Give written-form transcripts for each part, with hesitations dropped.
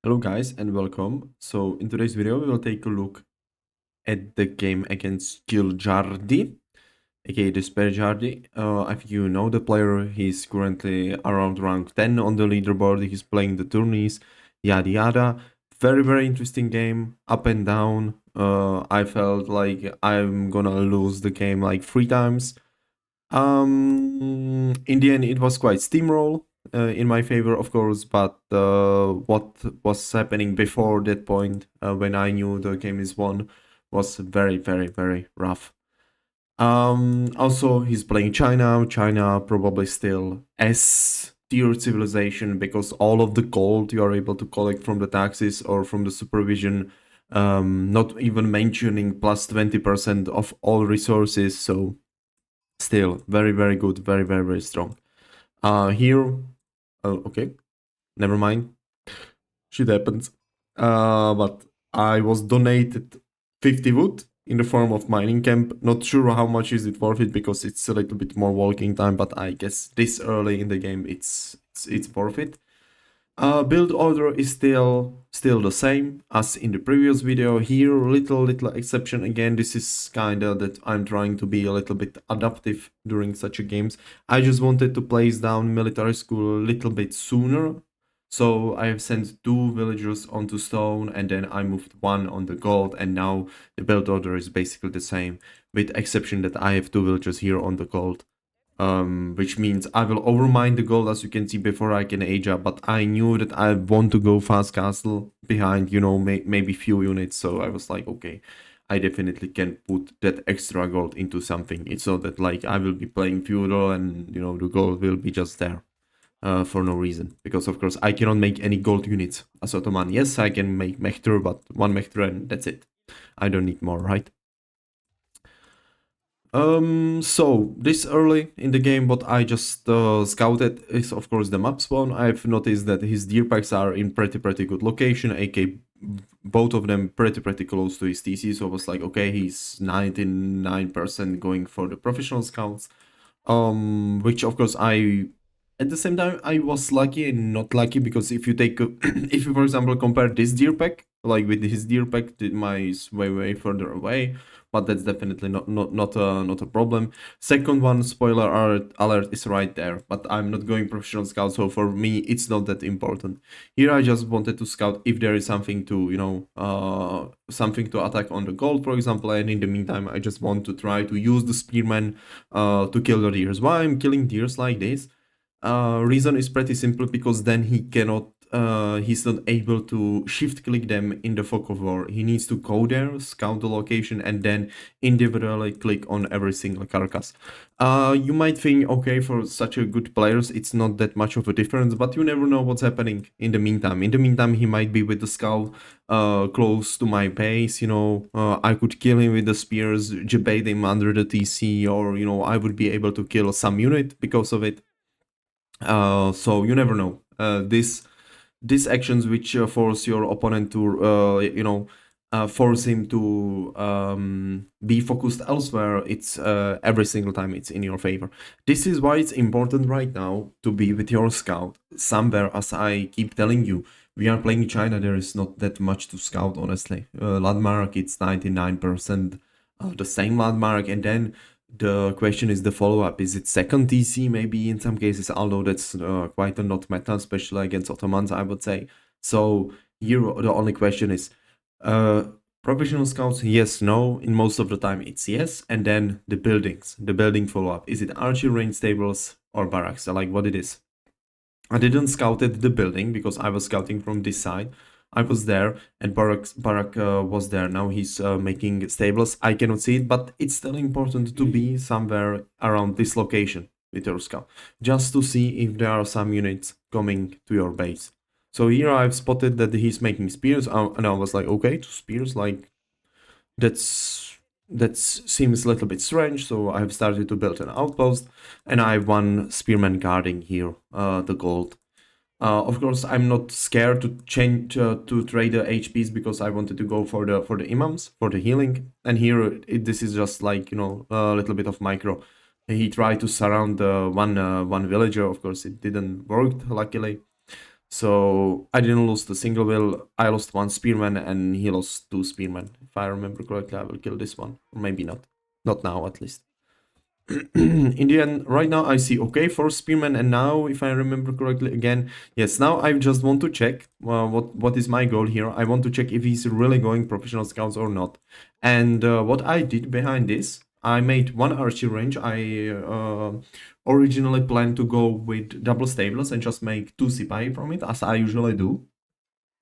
Hello guys and welcome. So in today's video we will take a look at the game against Kiljardi, aka the Kiljardi. If you know the player, he's currently around rank 10 on the leaderboard, he's playing the tourneys, yada yada. Very interesting game, up and down. I felt like I'm gonna lose the game like 3 times. In the end, it was quite steamroll in my favor, of course. But what was happening before that point, when I knew the game is won, was very rough. Also, he's playing China. China probably still S tier civilization because all of the gold you are able to collect from the taxes or from the supervision, not even mentioning plus 20% of all resources. So still very good, very strong. Here, okay, never mind. Shit happens. But I was donated 50 wood in the form of mining camp. Not sure how much is it worth it because it's a little bit more walking time, but I guess this early in the game it's worth it. Build order is still the same as in the previous video. Here, little exception again. This is kinda that I'm trying to be a little bit adaptive during such a games. I just wanted to place down military school a little bit sooner. So I have sent 2 villagers onto stone and then I moved 1 on the gold, and now the build order is basically the same, with exception that I have 2 villagers here on the gold. Which means I will overmine the gold, as you can see, before I can age up. But I knew that I want to go fast castle behind, maybe few units. So I was like, okay, I definitely can put that extra gold into something. It's not that like I will be playing feudal and the gold will be just there for no reason. Because of course I cannot make any gold units as Ottoman. Yes, I can make Mechter, but 1 Mechter and that's it. I don't need more, right? So this early in the game, what I just scouted is of course the map spawn. I've noticed that his deer packs are in pretty good location, aka both of them pretty close to his TC. So I was like, okay, he's 99% going for the professional scouts. Which of course at the same time I was lucky and not lucky, because if you take if you for example compare this deer pack like with his deer pack, mine is way further away, but that's definitely not a problem. Second one, spoiler alert, is right there, but I'm not going professional scout, so for me it's not that important. Here I just wanted to scout if there is something to something to attack on the gold, for example, and in the meantime I just want to try to use the spearman to kill the deers. Why I'm killing deers like this? Reason is pretty simple, because then he's not able to shift click them in the fog of war. He needs to go there, scout the location, and then individually click on every single carcass. You might think, okay, for such a good players, it's not that much of a difference, but you never know what's happening in the meantime. In the meantime, he might be with the scout close to my base, I could kill him with the spears, jebait him under the TC, or, I would be able to kill some unit because of it. So you never know. These actions which force your opponent to force him to be focused elsewhere, it's every single time it's in your favor. This is why it's important right now to be with your scout somewhere. As I keep telling you, we are playing China, there is not that much to scout, honestly. Landmark, it's 99% the same landmark, and then the question is the follow-up. Is it second TC maybe in some cases, although that's quite a not meta, especially against Ottomans, I would say. So here the only question is, professional scouts, yes, no. In most of the time it's yes. And then the buildings, the building follow-up. Is it archery range stables or barracks? So like what it is. I didn't scouted the building because I was scouting from this side. I was there and Barak was there. Now he's making stables. I cannot see it, but it's still important to be somewhere around this location with your scout, just to see if there are some units coming to your base. So here I've spotted that he's making spears, and I was like, okay, 2 spears, like that seems a little bit strange. So I've started to build an outpost, and I have 1 spearman guarding here the gold. Of course, I'm not scared to change to trade the HPs, because I wanted to go for the imams for the healing. And here this is just like a little bit of micro. He tried to surround one villager. Of course, it didn't work, luckily. So I didn't lose the single will. I lost one spearman and he lost two spearmen. If I remember correctly, I will kill this one. Or maybe not. Not now, at least. In the end, right now I see okay for spearman, and now if I remember correctly again, yes, now I just want to check what is my goal here. I want to check if he's really going professional scouts or not. And what I did behind this, I made one archer range. I originally planned to go with double stables and just make two sipai from it, as I usually do.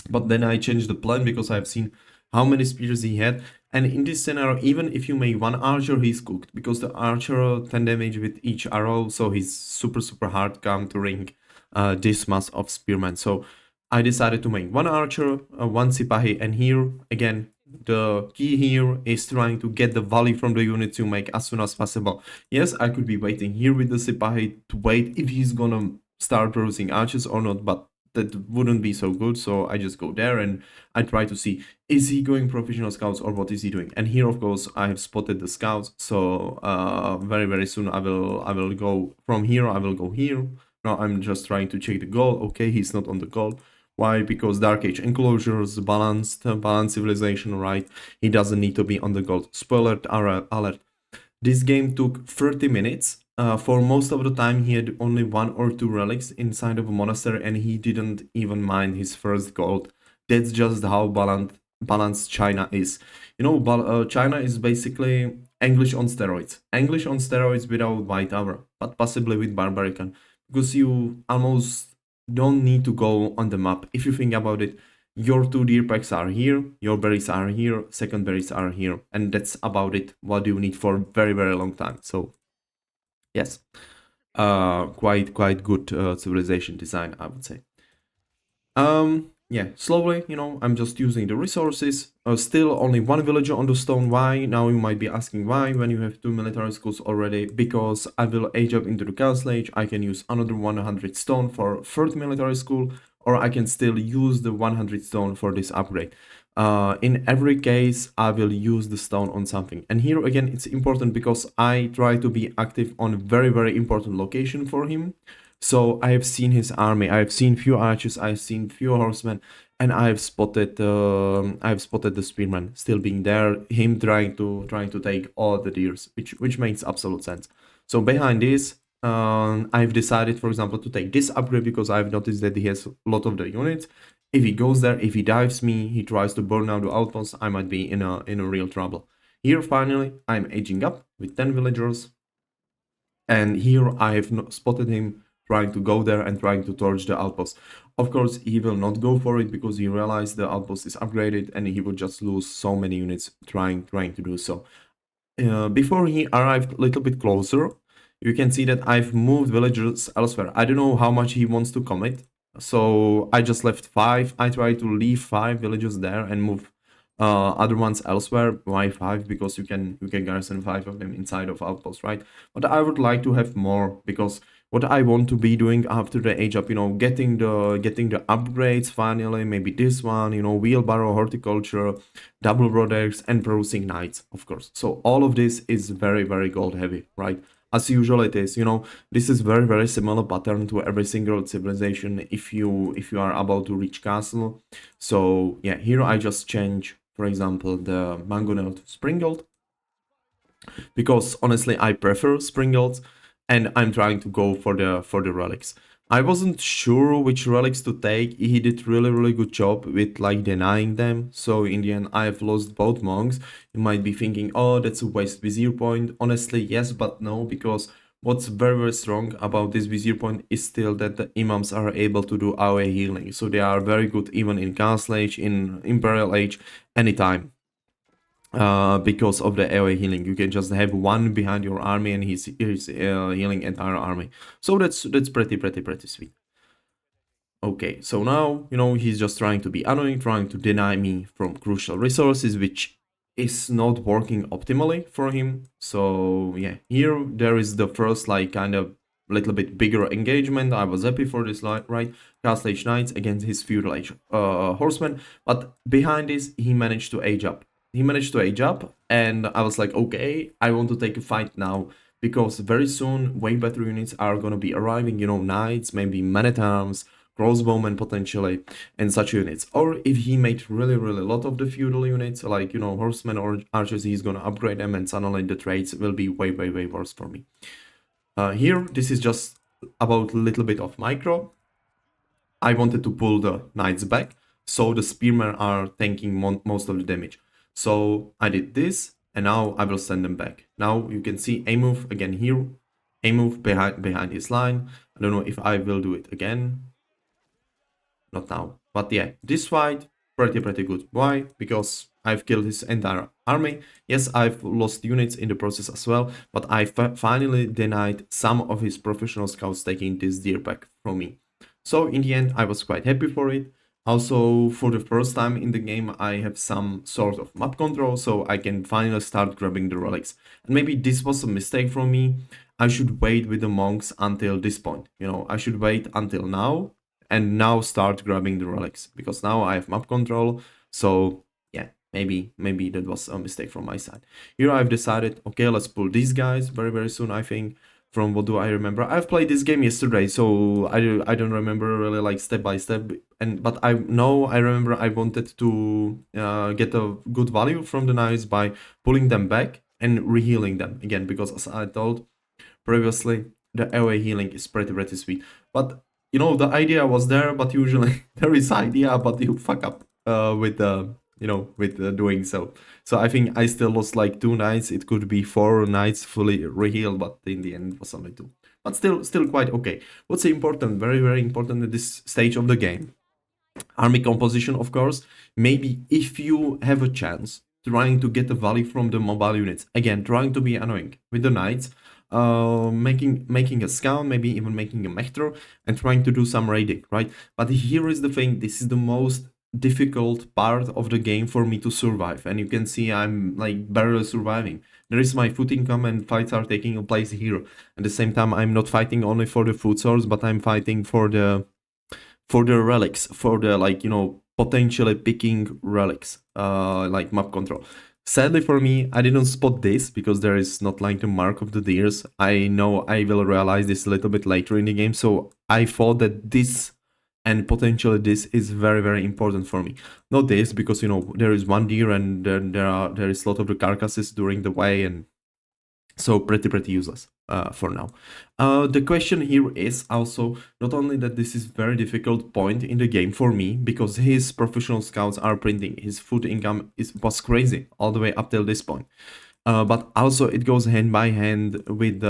But then I changed the plan because I've seen how many spears he had. And in this scenario, even if you make one archer, he's cooked. Because the archer 10 damage with each arrow, so he's super, super hard countering this mass of spearmen. So I decided to make one archer, one sipahi, and here, again, the key here is trying to get the value from the units you make as soon as possible. Yes, I could be waiting here with the sipahi to wait if he's gonna start producing archers or not, but that wouldn't be so good. So I just go there and I try to see, is he going professional scouts or what is he doing? And here, of course, I have spotted the scouts. So very, very soon I will go from here. I will go here. Now I'm just trying to check the goal. Okay, he's not on the goal. Why? Because Dark Age enclosures, balanced civilization, right? He doesn't need to be on the gold. Spoiler alert. This game took 30 minutes. For most of the time, he had only one or two relics inside of a monastery, and he didn't even mind his first gold. That's just how balanced China is. You know, China is basically English on steroids. English on steroids without White Tower, but possibly with Barbarican. Because you almost don't need to go on the map. If you think about it, your two deer packs are here, your berries are here, second berries are here, and that's about it. What do you need for a very, very long time? So yes, quite good civilization design, I would say. Yeah, slowly, I'm just using the resources. Still only one villager on the stone. Why? Now you might be asking why when you have two military schools already. Because I will age up into the castle age. I can use another 100 stone for third military school, or I can still use the 100 stone for this upgrade. In every case, I will use the stone on something. And here again, it's important because I try to be active on a very, very important location for him. So I have seen his army. I have seen few archers. I've seen few horsemen, and I've spotted the spearman still being there. Him trying to take all the deers, which makes absolute sense. So behind this, I've decided, for example, to take this upgrade because I've noticed that he has a lot of the units. If he goes there, if he dives me, he tries to burn out the outpost, I might be in a real trouble. Here, finally, I'm aging up with 10 villagers, and here I have spotted him trying to go there and trying to torch the outpost. Of course, he will not go for it because he realized the outpost is upgraded and he would just lose so many units trying to do so. Before he arrived a little bit closer, you can see that I've moved villagers elsewhere. I don't know how much he wants to commit, so I just left 5. I tried to leave 5 villages there and move other ones elsewhere. Why 5? Because you can garrison 5 of them inside of outpost, right? But I would like to have more because what I want to be doing after the age up, getting the upgrades finally, maybe this one, wheelbarrow, horticulture, double brothers, and producing knights, of course. So all of this is very, very gold heavy, right? As usual it is, this is very, very similar pattern to every single civilization if you are about to reach castle. So yeah, here I just change, for example, the mangonel to springald, because honestly I prefer springalds, and I'm trying to go for the relics. I wasn't sure which relics to take. He did really, really good job with like denying them. So in the end, I have lost both monks. You might be thinking, oh, that's a waste vizier point. Honestly, yes, but no, because what's very, very strong about this vizier point is still that the imams are able to do AoE healing. So they are very good even in Castle Age, in Imperial Age, anytime. Because of the AoE healing, you can just have one behind your army and he's healing entire army. So that's pretty sweet. Okay, so now he's just trying to be annoying, trying to deny me from crucial resources, which is not working optimally for him. So yeah, here there is the first like kind of little bit bigger engagement. I was happy for this, right? Castle Age Knights against his Feudal Age horsemen, but behind this he managed to age up. He managed to age up, and I was like, okay, I want to take a fight now, because very soon way better units are gonna be arriving. Knights, maybe men at arms, crossbowmen potentially, and such units. Or if he made really, really a lot of the feudal units, like, you know, horsemen or archers, he's gonna upgrade them, and suddenly the trades will be way, way, way worse for me. Here, this is just about a little bit of micro. I wanted to pull the knights back, so the spearmen are tanking most of the damage. So I did this, and now I will send them back. Now you can see a move again here, a move behind his line. I don't know if I will do it again. Not now. But yeah, this fight, pretty good. Why? Because I've killed his entire army. Yes, I've lost units in the process as well, but I finally denied some of his professional scouts taking this deer back from me. So in the end, I was quite happy for it. Also, for the first time in the game, I have some sort of map control, so I can finally start grabbing the relics. And maybe this was a mistake from me. I should wait with the monks until this point. You know, I should wait until now and now start grabbing the relics, because now I have map control. So yeah, maybe that was a mistake from my side. Here I've decided, okay, let's pull these guys very soon, I think. From what do I remember? I've played this game yesterday, so I don't remember really like step by step. But I know I remember I wanted to get a good value from the knights by pulling them back and rehealing them again, because as I told previously, the AoE healing is pretty sweet. But you know, the idea was there, but usually there is idea, but you fuck up with doing so. So I think I still lost like 2 knights. It could be 4 knights fully rehealed, but in the end it was only 2. But still quite okay. What's important, very important at this stage of the game? Army composition, of course. Maybe if you have a chance, trying to get the value from the mobile units. Again, trying to be annoying with the knights, making a scout, maybe even making a mector, and trying to do some raiding, right? But here is the thing, this is the most difficult part of the game for me to survive, and you can see I'm like barely surviving. There is my food income and fights are taking place here. At the same time, I'm not fighting only for the food source, but I'm fighting for the relics, for the, like, you know, potentially picking relics, like map control. Sadly for me, I didn't spot this because there is not like the mark of the deers. I know I will realize this a little bit later in the game, so I thought that this and potentially this is very important for me. Not this, because, you know, there is one deer and there is a lot of the carcasses during the way, and so pretty useless for now. The question here is also not only that this is very difficult point in the game for me, because his professional scouts are printing, his food income was crazy all the way up till this point. But also it goes hand by hand with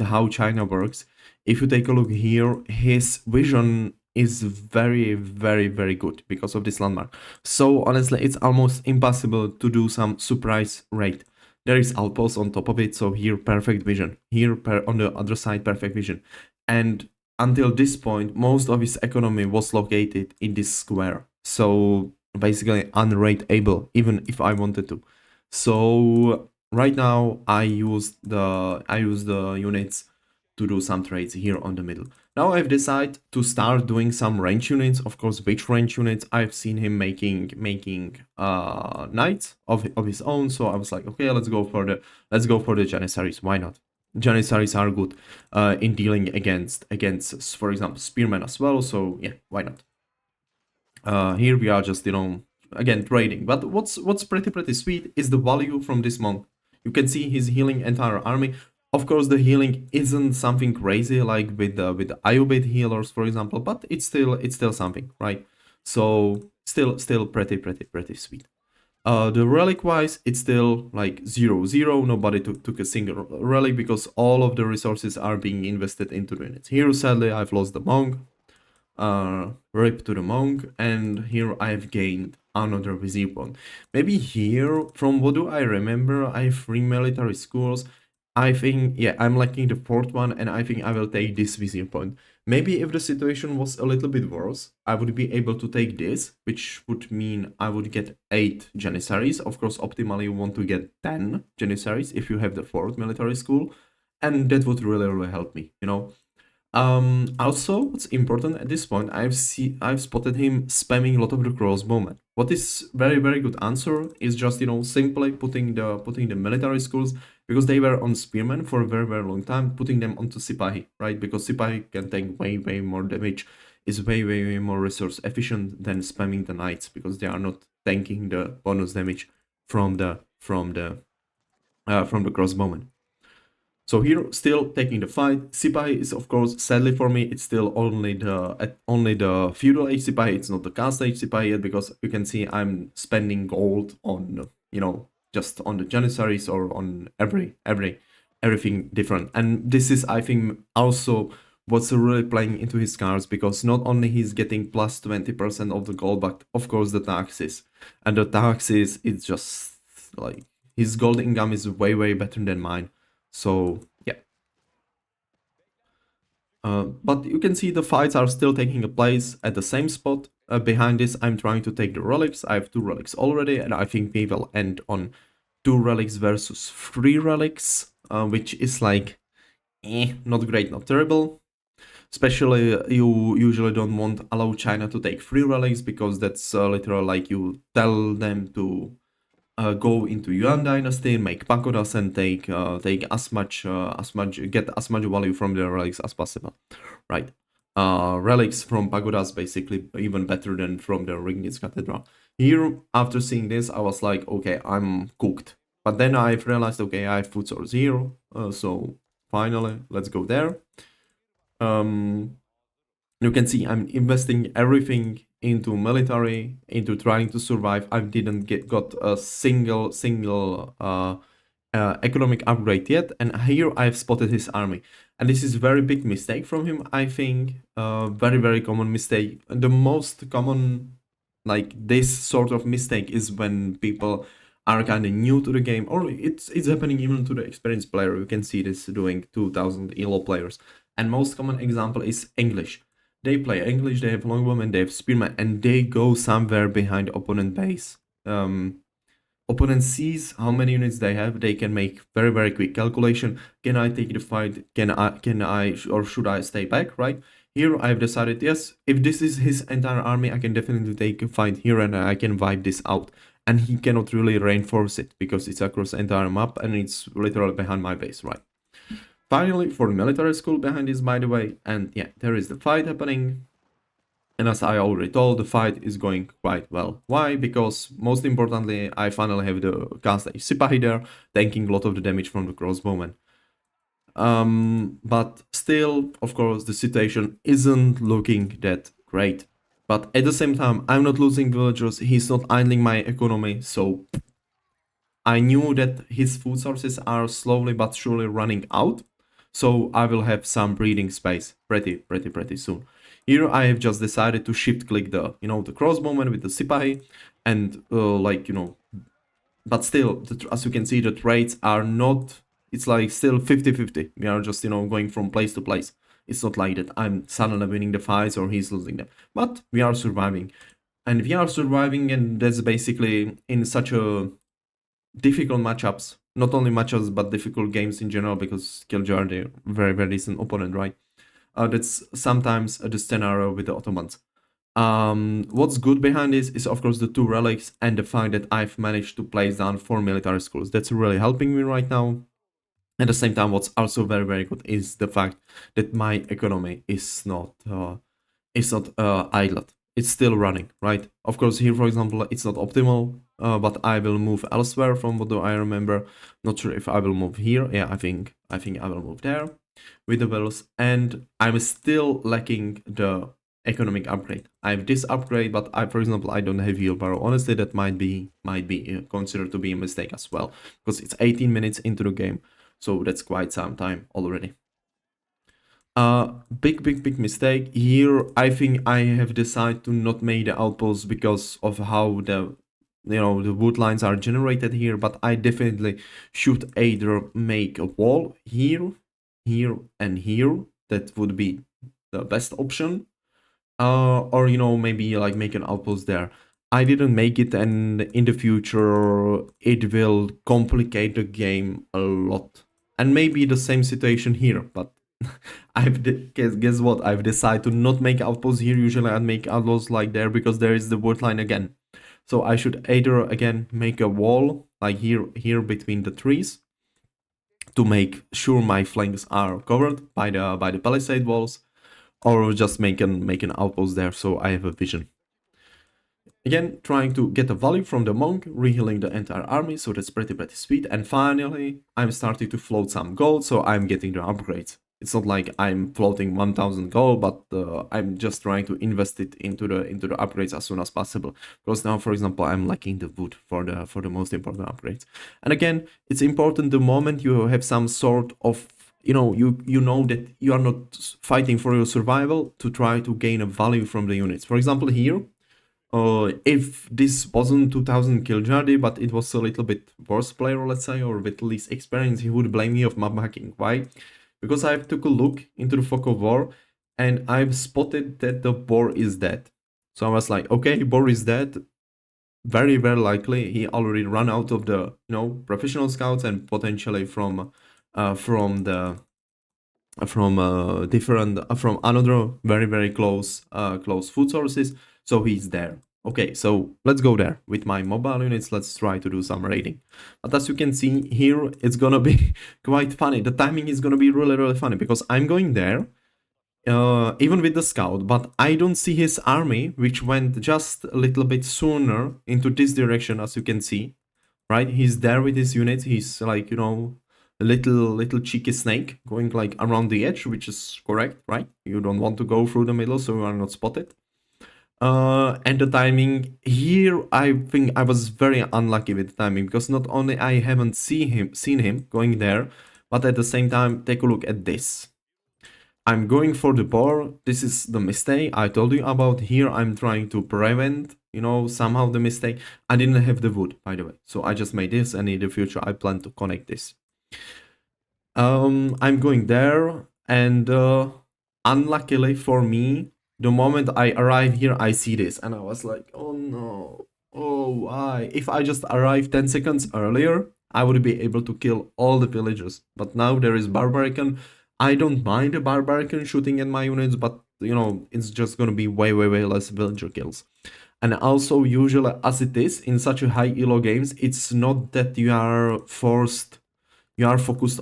how China works. If you take a look here, his vision is very good because of this landmark. So honestly, it's almost impossible to do some surprise raid. There is outpost on top of it, so here perfect vision. Here on the other side perfect vision. And until this point, most of his economy was located in this square. So basically unraidable, even if I wanted to. So right now I use the units to do some trades here on the middle. Now I've decided to start doing some range units. Of course, which range units? I've seen him making knights of his own. So I was like, okay, let's go for the Janissaries. Why not? Janissaries are good in dealing against, for example, spearmen as well. So yeah, why not? Here we are just, you know, again trading. But what's pretty sweet is the value from this monk. You can see he's healing entire army. Of course, the healing isn't something crazy like with the Ayurved healers, for example, but it's still something, right? So still pretty sweet. The relic wise, it's still like 0-0. Nobody took a single relic because all of the resources are being invested into the units. Here, sadly, I've lost the monk. Rip to the monk, and here I've gained another vizier point. Maybe here, from what do I remember, I have 3 military schools. I think, yeah, I'm lacking the 4th one, and I think I will take this vizier point. Maybe if the situation was a little bit worse, I would be able to take this, which would mean I would get 8 Janissaries. Of course, optimally you want to get 10 Janissaries if you have the 4th military school, and that would really help me, you know. Also, what's important at this point, I've spotted him spamming a lot of the crossbowmen. What is very good answer is just, you know, simply putting the military schools, because they were on spearmen for a very long time, putting them onto Sipahi, right? Because Sipahi can take way more damage is way more resource efficient than spamming the knights, because they are not tanking the bonus damage from the crossbowman. So here, still taking the fight. Sipai is, of course, sadly for me, it's still only the feudal age Sipai. It's not the cast age Sipai yet, because you can see I'm spending gold on, just on the janissaries or on everything different. And this is, I think, also what's really playing into his cards, because not only he's getting plus 20% of the gold, but of course the taxes. And the taxes, it's just like his gold income is way better than mine. So yeah, but you can see the fights are still taking place at the same spot. Behind this, I'm trying to take the relics. I have 2 relics already, and I think we will end on 2 relics versus 3 relics, which is like, not great, not terrible. Especially, you usually don't want allow China to take 3 relics, because that's literally like you tell them to go into Yuan Dynasty, make pagodas, and take get as much value from the relics as possible, right? Relics from pagodas basically even better than from the Rignitz Cathedral. Here, after seeing this, I was like, okay, I'm cooked. But then I've realized, okay, I have food source here, so finally, let's go there. Um, you can see I'm investing everything into military, into trying to survive. I didn't got a single economic upgrade yet, and here I've spotted his army, and this is very big mistake from him. I think very common mistake. The most common, like, this sort of mistake is when people are kind of new to the game, or it's happening even to the experienced player. You can see this doing 2000 elo players, and most common example is English. They play English, they have longbowmen, they have spearmen, and they go somewhere behind opponent base. Opponent sees how many units they have. They can make very quick calculation. Can I take the fight? Can I or should I stay back? Right here, I've decided, yes, if this is his entire army, I can definitely take a fight here, and I can wipe this out. And he cannot really reinforce it, because it's across the entire map and it's literally behind my base, right? Finally, for the military school behind this, by the way, and yeah, there is the fight happening. And as I already told, the fight is going quite well. Why? Because, most importantly, I finally have the cast Sipahi there, tanking a lot of the damage from the crossbowman. But still, of course, the situation isn't looking that great. But at the same time, I'm not losing villagers, he's not idling my economy, so I knew that his food sources are slowly but surely running out, so I will have some breathing space pretty soon. Here I have just decided to shift click the crossbowman with the Sipahi, and but still, as you can see, the trades are not, it's like still 50-50. We are just, going from place to place. It's not like that I'm suddenly winning the fights or he's losing them, but we are surviving. And we are surviving, and that's basically in such a difficult matchups, not only matchups but difficult games in general, because Kiljardi, very decent opponent, right? That's sometimes the scenario with the Ottomans. What's good behind this is, of course, the 2 relics and the fact that I've managed to place down 4 military schools. That's really helping me right now. At the same time, what's also very good is the fact that my economy is not idled. It's still running, right? Of course, here, for example, it's not optimal, but I will move elsewhere from what do I remember. Not sure if I will move here. Yeah, I think I will move there with the wells, and I'm still lacking the economic upgrade. I have this upgrade, but for example, I don't have heal barrel. Honestly, that might be considered to be a mistake as well, because it's 18 minutes into the game, so that's quite some time already. Big mistake here. I think I have decided to not make the outpost because of how the wood lines are generated here, but I definitely should either make a wall here, and here. That would be the best option. Or maybe like make an outpost there. I didn't make it, and in the future it will complicate the game a lot. And maybe the same situation here, but guess what? I've decided to not make outposts here. Usually I'd make outposts like there, because there is the wood line again. So I should either again make a wall like here between the trees, to make sure my flanks are covered by the palisade walls, or just make an outpost there so I have a vision. Again, trying to get a value from the monk, rehealing the entire army, so that's pretty sweet. And finally, I'm starting to float some gold, so I'm getting the upgrades. It's not like I'm floating 1000 gold, but I'm just trying to invest it into the upgrades as soon as possible. Because now, for example, I'm lacking the wood for the most important upgrades. And again, it's important the moment you have some sort of you know that you are not fighting for your survival to try to gain a value from the units. For example, here if this wasn't 2000 Kiljardi, but it was a little bit worse player, let's say, or with least experience, he would blame me of map hacking. Why? Because I took a look into the fog of war and I've spotted that the boar is dead. So I was like, okay, boar is dead. Very, very likely he already run out of the professional scouts and potentially from different from another very close food sources, so he's there. Okay, so let's go there with my mobile units. Let's try to do some raiding. But as you can see here, it's gonna be quite funny. The timing is gonna be really funny because I'm going there even with the scout, but I don't see his army, which went just a little bit sooner into this direction, as you can see. Right, he's there with his units. He's like a little cheeky snake going like around the edge, which is correct, right? You don't want to go through the middle so you are not spotted. And the timing here, I think I was very unlucky with the timing because not only I haven't seen him going there, but at the same time, take a look at this. I'm going for the boar. This is the mistake I told you about. Here I'm trying to prevent, somehow the mistake. I didn't have the wood, by the way. So I just made this, and in the future I plan to connect this. I'm going there, and unluckily for me, the moment I arrive here, I see this, and I was like, oh no, oh why? If I just arrived 10 seconds earlier, I would be able to kill all the villagers. But now there is Barbarican. I don't mind the Barbarican shooting at my units, but it's just gonna be way less villager kills. And also, usually, as it is in such a high elo games, it's not that you are focused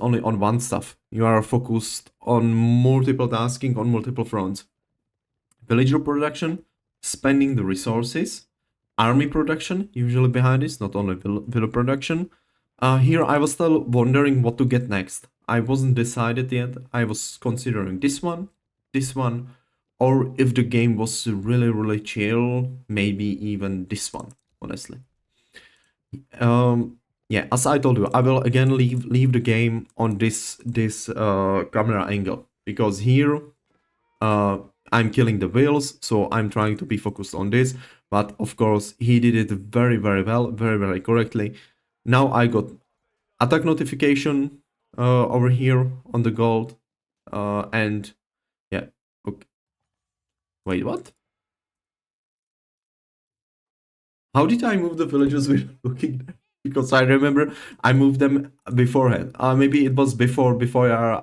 only on one stuff. You are focused on multiple tasking on multiple fronts. Villager production, spending the resources, army production, usually behind this, not only villa production. Here I was still wondering what to get next. I wasn't decided yet. I was considering this one, or if the game was really chill, maybe even this one, honestly. Yeah, as I told you, I will again leave the game on this camera angle because here I'm killing the whales, so I'm trying to be focused on this. But of course, he did it very well, very correctly. Now I got attack notification over here on the gold, and yeah. Okay. Wait, what? How did I move the villagers without looking there? Because I remember I moved them beforehand. Maybe it was before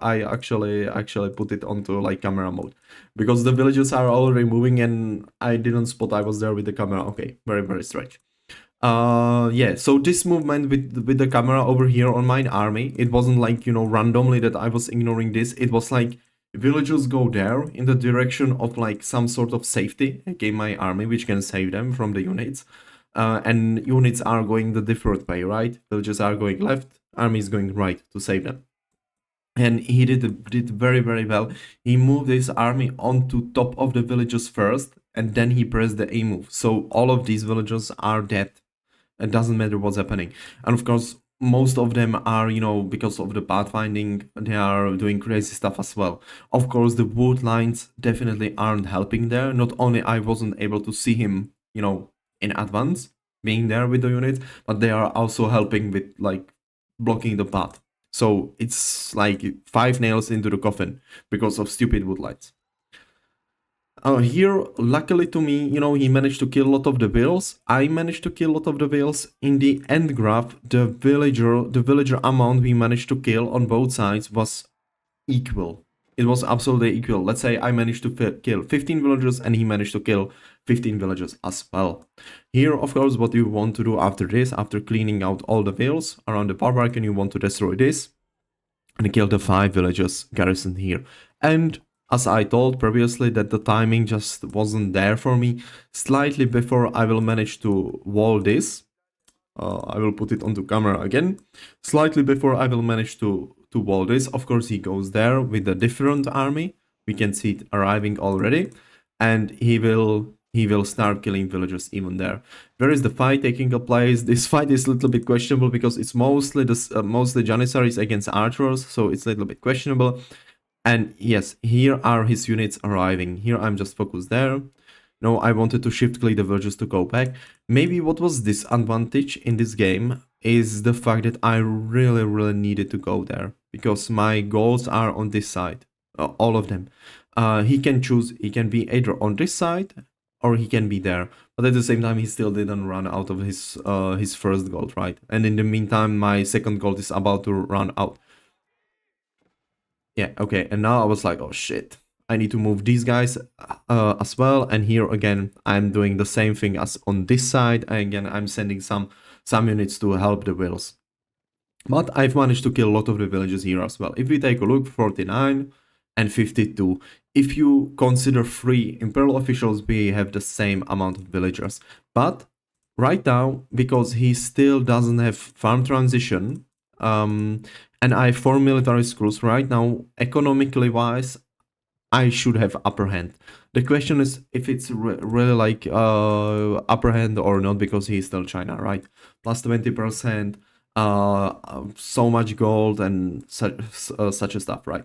I actually put it onto like camera mode, because the villagers are already moving and I didn't spot I was there with the camera. Okay, very strange. Yeah, so this movement with the camera over here on my army, it wasn't like randomly that I was ignoring this. It was like villagers go there in the direction of like some sort of safety against my army, which can save them from the units. And units are going the different way, right? Villagers are going left, army is going right to save them. And he did very well. He moved his army onto top of the villagers first, and then he pressed the A move. So all of these villagers are dead. It doesn't matter what's happening. And of course, most of them are, because of the pathfinding, they are doing crazy stuff as well. Of course, the wood lines definitely aren't helping there. Not only I wasn't able to see him, in advance, being there with the units, but they are also helping with, like, blocking the path. So it's like 5 nails into the coffin because of stupid wood lines. Here, luckily to me, he managed to kill a lot of the whales. I managed to kill a lot of the whales. In the end graph, the villager amount we managed to kill on both sides was equal. It was absolutely equal. Let's say I managed to kill 15 villagers and he managed to kill 15 villagers as well. Here, of course, what you want to do after this, after cleaning out all the whales around the barbarian, you want to destroy this and kill the 5 villagers garrisoned here. And as I told previously, that the timing just wasn't there for me. Slightly before I will manage to wall this, I will put it onto camera again. Slightly before I will manage to wall this, of course he goes there with a different army. We can see it arriving already, and he will start killing villagers even there. Where is the fight taking place? This fight is a little bit questionable because it's mostly Janissaries against archers, so it's a little bit questionable. And yes, here are his units arriving. Here I'm just focused there. No, I wanted to shift click the villagers to go back. Maybe what was disadvantage in this game is the fact that I really needed to go there because my goals are on this side, all of them. He can choose, he can be either on this side or he can be there. But at the same time, he still didn't run out of his first gold, right? And in the meantime, my second gold is about to run out. Yeah, okay, and now I was like, oh shit, I need to move these guys as well. And here again, I'm doing the same thing as on this side. And again, I'm sending some units to help the wills. But I've managed to kill a lot of the villages here as well. If we take a look, 49 and 52. If you consider 3 imperial officials, we have the same amount of villagers. But right now, because he still doesn't have farm transition, and I have 4 military schools right now, economically wise, I should have upper hand. The question is if it's really like upper hand or not, because he's still China, right? Plus 20%, so much gold and such a stuff, right?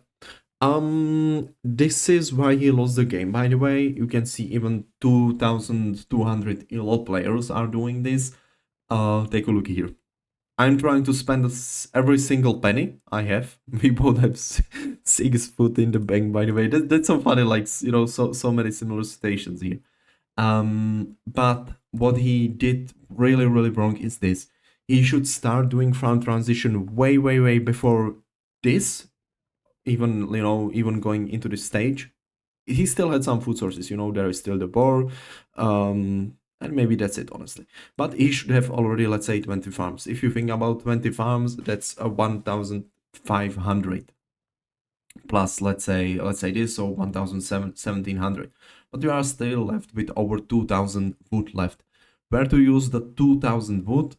This is why he lost the game. By the way, you can see even 2,200 elo players are doing this. Take a look here. I'm trying to spend every single penny I have. We both have 6 foot in the bank, by the way. That's so funny, like, so many similar situations here. But what he did really wrong is this. He should start doing farm transition way before this, even going into the stage. He still had some food sources, there is still the boar, and maybe that's it, honestly. But he should have already, let's say, 20 farms. If you think about 20 farms, that's a 1,500 plus, let's say this, so 1,700. But you are still left with over 2,000 wood left. Where to use the 2,000 wood?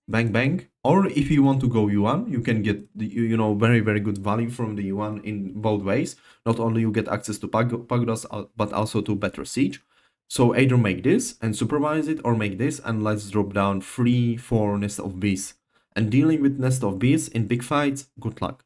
Bang bang. Or if you want to go yuan, you can get the, very good value from the yuan in both ways. Not only you get access to pagodas, but also to better siege. So either make this and supervise it, or make this and let's drop down 3-4 nest of bees. And dealing with nest of bees in big fights, good luck.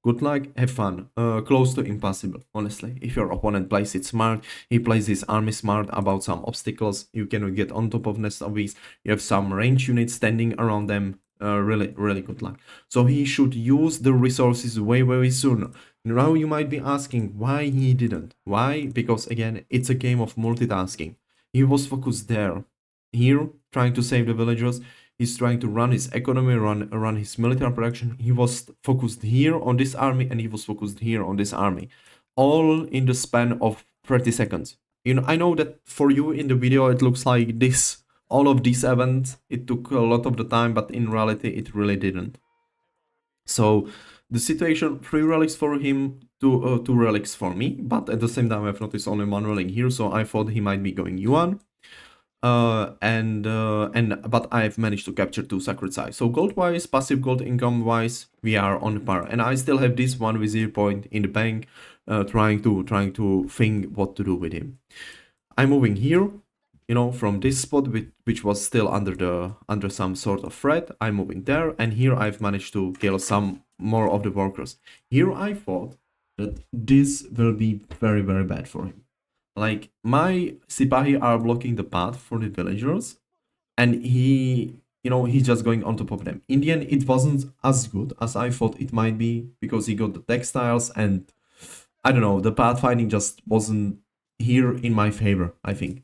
Good luck, have fun. Close to impossible, honestly. If your opponent plays it smart, he plays his army smart about some obstacles, you cannot get on top of nest of bees, you have some range units standing around them, really good luck. So he should use the resources way soon. Now you might be asking why he didn't. Why? Because again, it's a game of multitasking. He was focused there. Here, trying to save the villagers. He's trying to run his economy, run his military production. He was focused here on this army, and he was focused here on this army. All in the span of 30 seconds. I know that for you in the video it looks like this. All of these events, it took a lot of the time, but in reality it really didn't. So the situation, 3 relics for him, 2 relics for me, but at the same time I've noticed only 1 relic here, so I thought he might be going yuan. But I've managed to capture 2 sacred sites. So gold wise, passive gold income wise, we are on par. And I still have this 1 vizier point in the bank, trying to think what to do with him. I'm moving here, from this spot which was still under some sort of threat. I'm moving there, and here I've managed to kill some more of the workers. Here I thought that this will be very bad for him. Like, my Sipahi are blocking the path for the villagers, and he's just going on top of them. In the end, it wasn't as good as I thought it might be, because he got the textiles, and I don't know, the pathfinding just wasn't here in my favor, I think.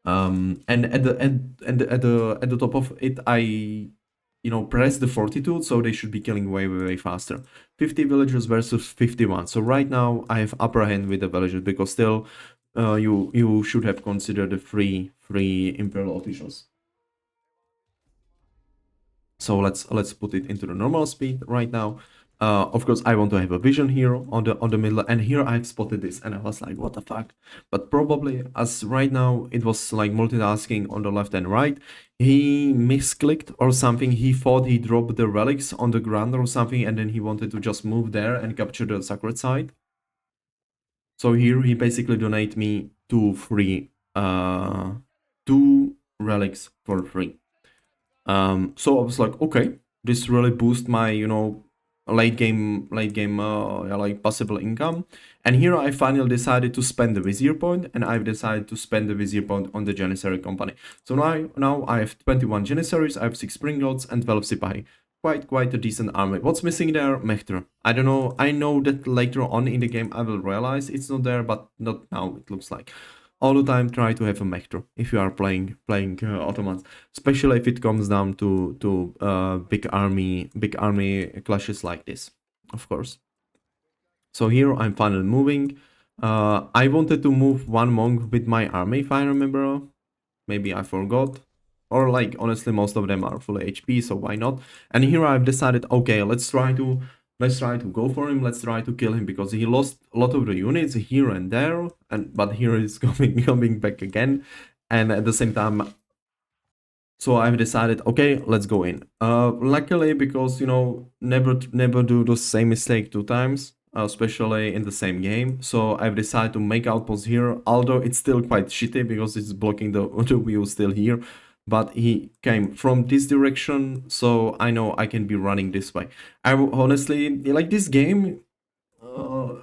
And at the top of it, I press the fortitude, so they should be killing way faster. 50 villagers versus 51. So right now I have upper hand with the villagers, because still you should have considered the three imperial officials. So let's put it into the normal speed right now. Of course, I want to have a vision here on the middle, and here I've spotted this, and I was like, "What the fuck?" But probably as right now it was like multitasking on the left and right, he misclicked or something. He thought he dropped the relics on the ground or something, and then he wanted to just move there and capture the sacred site. So here he basically donate me two relics for free. So I was like, okay, this really boost my, late game, yeah, like possible income. And here I finally decided to spend the Vizier point, and I've decided to spend the Vizier point on the Janissary company. So now I have 21 Janissaries, I have 6 Springloads, and 12 Sipahi. Quite a decent army. What's missing there? Mehter. I don't know. I know that later on in the game I will realize it's not there, but not now. It looks like all the time try to have a Mehter if you are playing Ottomans, especially if it comes down to big army clashes like this, of course. So here I'm finally moving. I wanted to move one monk with my army if I remember. Maybe I forgot. Or like honestly most of them are full HP, so why not? And here I've decided, okay, let's try to go for him, let's try to kill him because he lost a lot of the units here and there, and but here he's coming back again. And at the same time, so I've decided, okay, let's go in. Luckily, because never do the same mistake 2 times, especially in the same game. So I've decided to make outposts here, although it's still quite shitty because it's blocking the view still here. But he came from this direction, so I know I can be running this way. Honestly like this game.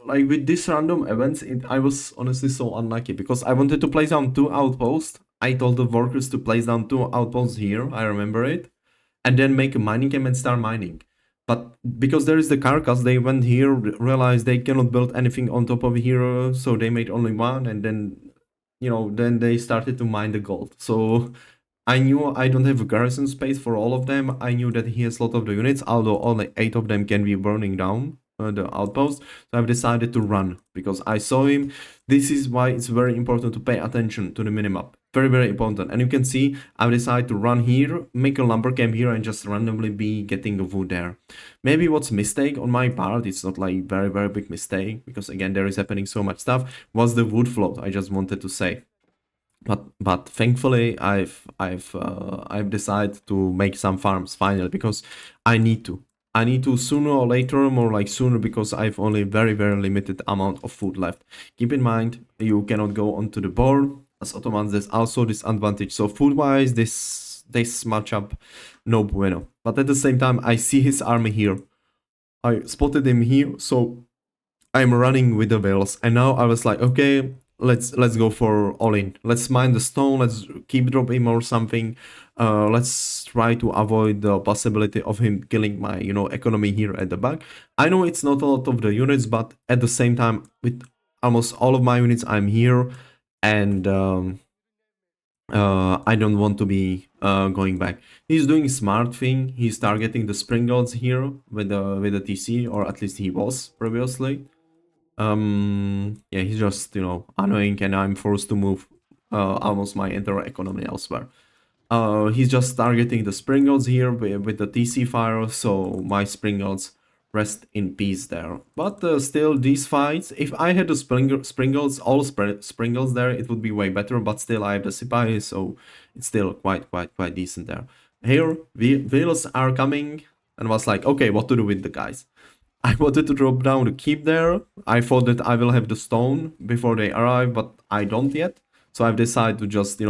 Like with these random events, I was honestly so unlucky because I wanted to place down 2 outposts. I told the workers to place down 2 outposts here, I remember it, and then make a mining camp and start mining. But because there is the carcass, they went here, realized they cannot build anything on top of here, so they made only one, and then they started to mine the gold. So I knew I don't have a garrison space for all of them. I knew that he has a lot of the units, although only 8 of them can be burning down the outpost. So I've decided to run because I saw him. This is why it's very important to pay attention to the minimap. Very, very important. And you can see I've decided to run here, make a lumber camp here, and just randomly be getting a wood there. Maybe what's mistake on my part, it's not like very, very big mistake, because again, there is happening so much stuff, was the wood float. I just wanted to say. But thankfully I've decided to make some farms finally because I need to sooner or later, more like sooner, because I've only very limited amount of food left. Keep in mind you cannot go onto the board as Ottomans. There's also this advantage, so food wise this matchup no bueno. But at the same time I see his army here, I spotted him here, so I'm running with the whales, and now I was like, okay, let's go for all in. Let's mine the stone. Let's keep drop him or something. Let's try to avoid the possibility of him killing my economy here at the back. I know it's not a lot of the units, but at the same time, with almost all of my units, I'm here, and I don't want to be going back. He's doing a smart thing. He's targeting the spring gods here with the TC, or at least he was previously. Yeah, he's just annoying, and I'm forced to move almost my entire economy elsewhere. He's just targeting the Springles here with the TC fire, so my Springles rest in peace there. But still, these fights, if I had the Springles, all Springles there, it would be way better, but still I have the Sipahi, so it's still quite decent there. Here, Wheels are coming, and was like, okay, what to do with the guys? I wanted to drop down the keep there. I thought that I will have the stone before they arrive, but I don't yet. So I've decided to just,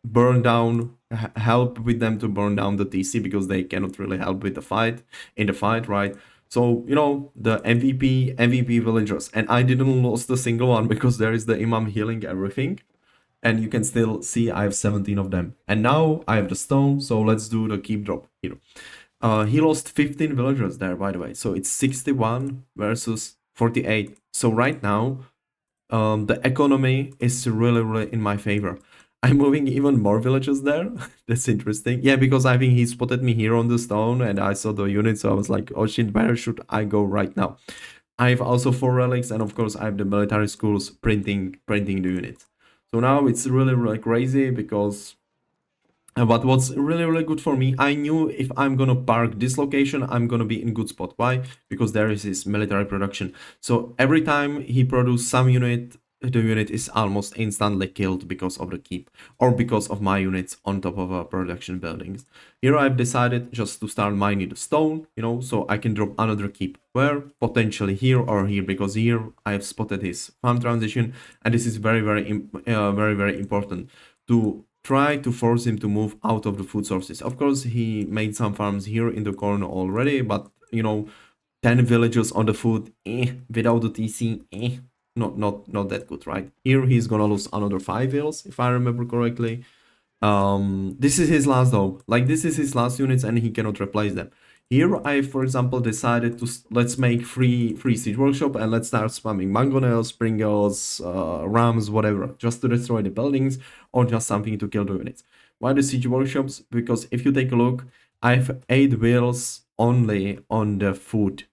burn down, help with them to burn down the TC, because they cannot really help with the fight, right? So, the MVP villagers. And I didn't lose a single one because there is the Imam healing everything. And you can still see I have 17 of them. And now I have the stone, so let's do the keep drop here. He lost 15 villagers there, by the way. So it's 61 versus 48. So right now, the economy is really in my favor. I'm moving even more villages there. That's interesting. Yeah, because I think he spotted me here on the stone, and I saw the unit, so I was like, oh shit, where should I go right now? I have also 4 relics, and of course I have the military schools printing the units. So now it's really crazy because But what's really, really good for me, I knew if I'm gonna park this location, I'm gonna be in good spot. Why? Because there is his military production. So every time he produces some unit, the unit is almost instantly killed because of the keep or because of my units on top of production buildings. Here I've decided just to start mining the stone, so I can drop another keep. Where? Potentially here or here, because here I've spotted his farm transition, and this is very, very, very important to try to force him to move out of the food sources. Of course, he made some farms here in the corner already, but 10 villagers on the food, without the TC, not that good, right? Here he's gonna lose another 5 vills, if I remember correctly. This is his last though. Like, this is his last units, and he cannot replace them. Here I, for example, decided to let's make free siege workshop, and let's start spamming mangonels, springles, rams, whatever, just to destroy the buildings or just something to kill the units. Why the siege workshops? Because if you take a look, I have 8 wheels only on the food.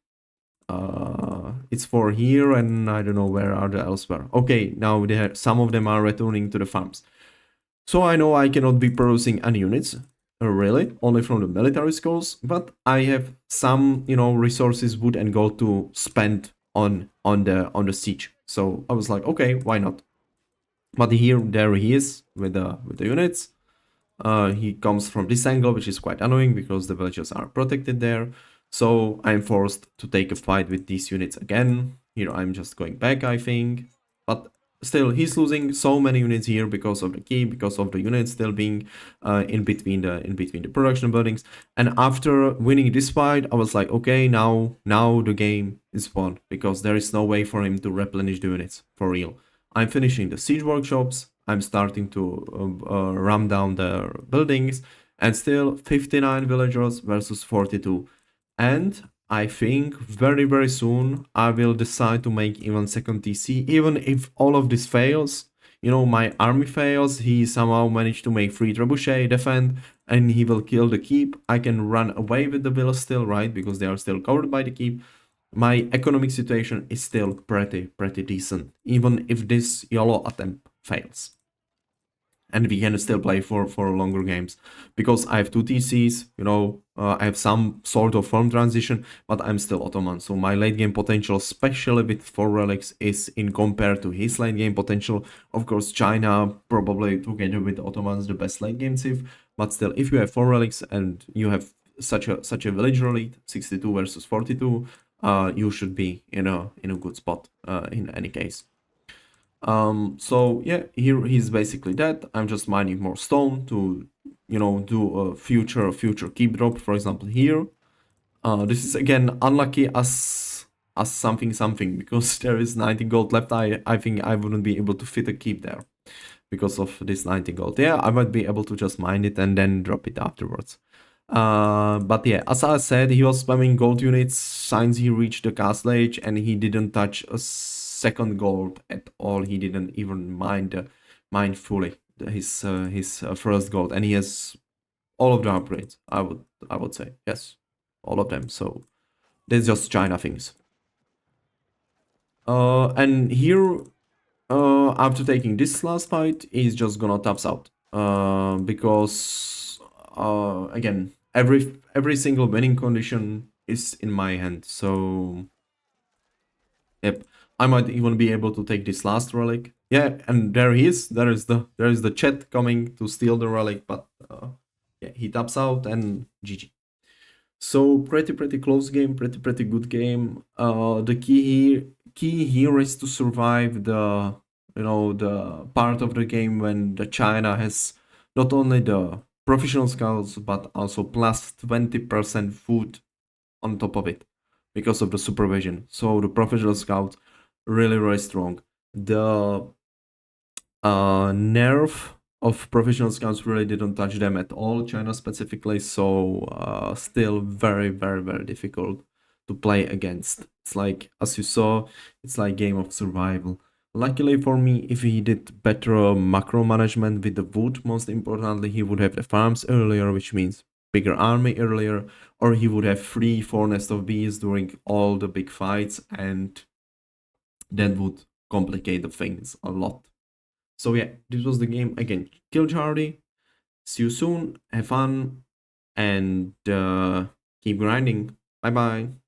It's for here, and I don't know where are the elsewhere. Okay, now some of them are returning to the farms. So I know I cannot be producing any units, really, only from the military schools, but I have some, resources, wood and gold to spend on the siege. So I was like, okay, why not? But there he is with the units. He comes from this angle, which is quite annoying because the villagers are protected there. So I'm forced to take a fight with these units again. Here I'm just going back, I think. But still, he's losing so many units here because of the key, because of the units still being in between the production buildings. And after winning this fight, I was like, okay, now the game is won because there is no way for him to replenish the units for real. I'm finishing the siege workshops. I'm starting to ram down the buildings, and still 59 villagers versus 42. And I think very, very soon I will decide to make even second TC, even if all of this fails. My army fails, he somehow managed to make free trebuchet, defend, and he will kill the keep. I can run away with the villas still, right? Because they are still covered by the keep. My economic situation is still pretty decent, even if this YOLO attempt fails. And we can still play for longer games because I have 2 TCs, I have some sort of form transition, but I'm still Ottoman. So my late game potential, especially with 4 relics, is in compared to his late game potential. Of course, China probably together with Ottomans the best late game civ, but still, if you have 4 relics and you have such a villager elite, 62 versus 42, you should be in a good spot in any case. So yeah, here he's basically dead. I'm just mining more stone to, do a future keep drop. For example, here, this is again unlucky as something because there is 90 gold left. I think I wouldn't be able to fit a keep there because of this 90 gold. Yeah, I might be able to just mine it and then drop it afterwards. But yeah, as I said, he was spamming gold units since he reached the castle age, and he didn't touch a second gold at all. He didn't even mine fully his first gold, and he has all of the upgrades. I would say yes, all of them. So that's just China things. And here, after taking this last fight, he's just gonna taps out. Because again, every single winning condition is in my hand. So yep, I might even be able to take this last relic. Yeah, and there he is. There is the chat coming to steal the relic, but yeah, he taps out and GG. So pretty close game, pretty good game. The key here is to survive the part of the game when the China has not only the professional scouts but also plus 20% food on top of it because of the supervision. So the professional scouts really strong. The nerf of professional scouts really didn't touch them at all, China specifically, so still very difficult to play against. It's like, as you saw, it's like game of survival. Luckily for me, if he did better macro management with the wood, most importantly, he would have the farms earlier, which means bigger army earlier, or he would have 3-4 nest of bees during all the big fights, and that would complicate the things a lot. So yeah, this was the game again. Kiljardi. See you soon. Have fun and keep grinding. Bye bye.